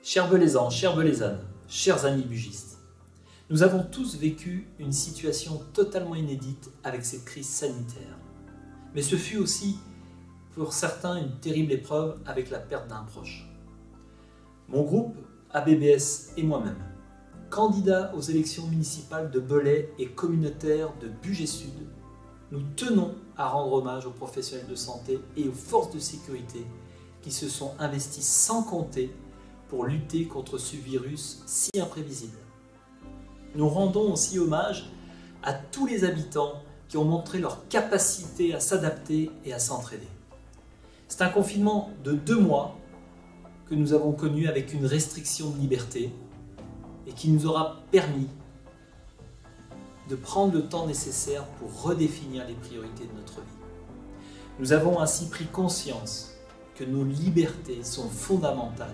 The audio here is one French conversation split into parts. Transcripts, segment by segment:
Chers Belaisans, chères Belaisannes, chers amis bugistes, nous avons tous vécu une situation totalement inédite avec cette crise sanitaire. Mais ce fut aussi, pour certains, une terrible épreuve avec la perte d'un proche. Mon groupe, ABBS et moi-même, candidats aux élections municipales de Belay et communautaires de Bugey Sud, nous tenons à rendre hommage aux professionnels de santé et aux forces de sécurité qui se sont investis sans compter pour lutter contre ce virus si imprévisible. Nous rendons aussi hommage à tous les habitants qui ont montré leur capacité à s'adapter et à s'entraider. C'est un confinement de 2 mois que nous avons connu avec une restriction de liberté et qui nous aura permis de prendre le temps nécessaire pour redéfinir les priorités de notre vie. Nous avons ainsi pris conscience que nos libertés sont fondamentales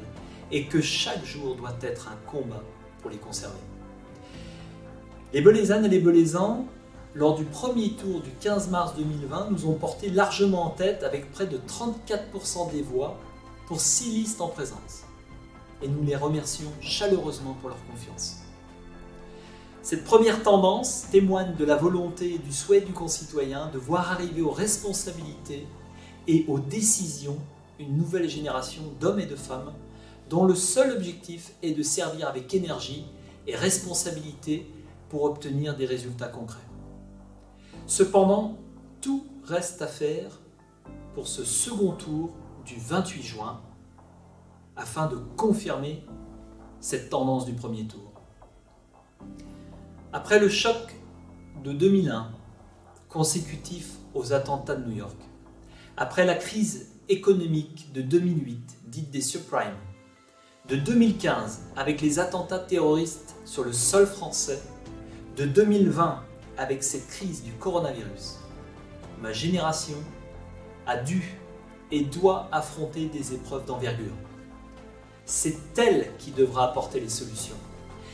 et que chaque jour doit être un combat pour les conserver. Les Belaisannes et les Belaisans, lors du premier tour du 15 mars 2020, nous ont porté largement en tête avec près de 34% des voix pour 6 listes en présence. Et nous les remercions chaleureusement pour leur confiance. Cette première tendance témoigne de la volonté et du souhait du concitoyen de voir arriver aux responsabilités et aux décisions une nouvelle génération d'hommes et de femmes dont le seul objectif est de servir avec énergie et responsabilité pour obtenir des résultats concrets. Cependant, tout reste à faire pour ce second tour du 28 juin afin de confirmer cette tendance du premier tour. Après le choc de 2001, consécutif aux attentats de New York, après la crise économique de 2008, dite des subprimes, de 2015 avec les attentats terroristes sur le sol français, de 2020 avec cette crise du coronavirus, ma génération a dû et doit affronter des épreuves d'envergure. C'est elle qui devra apporter les solutions.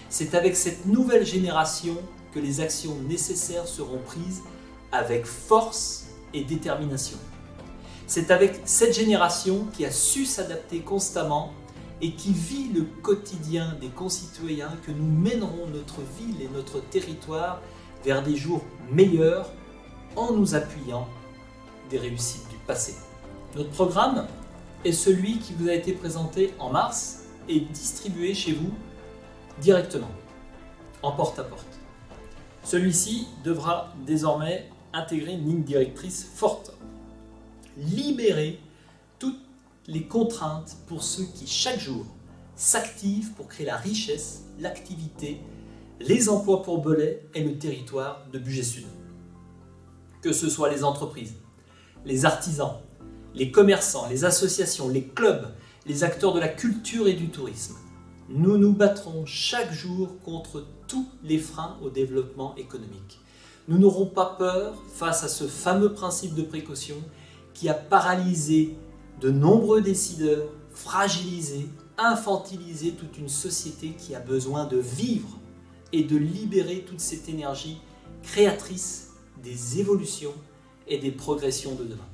C'est avec cette nouvelle génération que les actions nécessaires seront prises avec force et détermination. C'est avec cette génération qui a su s'adapter constamment et qui vit le quotidien des concitoyens que nous mènerons notre ville et notre territoire vers des jours meilleurs en nous appuyant des réussites du passé. Notre programme est celui qui vous a été présenté en mars et distribué chez vous directement, en porte-à-porte. Celui-ci devra désormais intégrer une ligne directrice forte. Libérer toutes les contraintes pour ceux qui, chaque jour, s'activent pour créer la richesse, l'activité, les emplois pour Belay et le territoire de Bugey Sud. Que ce soit les entreprises, les artisans, les commerçants, les associations, les clubs, les acteurs de la culture et du tourisme, nous nous battrons chaque jour contre tous les freins au développement économique. Nous n'aurons pas peur face à ce fameux principe de précaution qui a paralysé de nombreux décideurs, fragilisé, infantilisé toute une société qui a besoin de vivre et de libérer toute cette énergie créatrice des évolutions et des progressions de demain.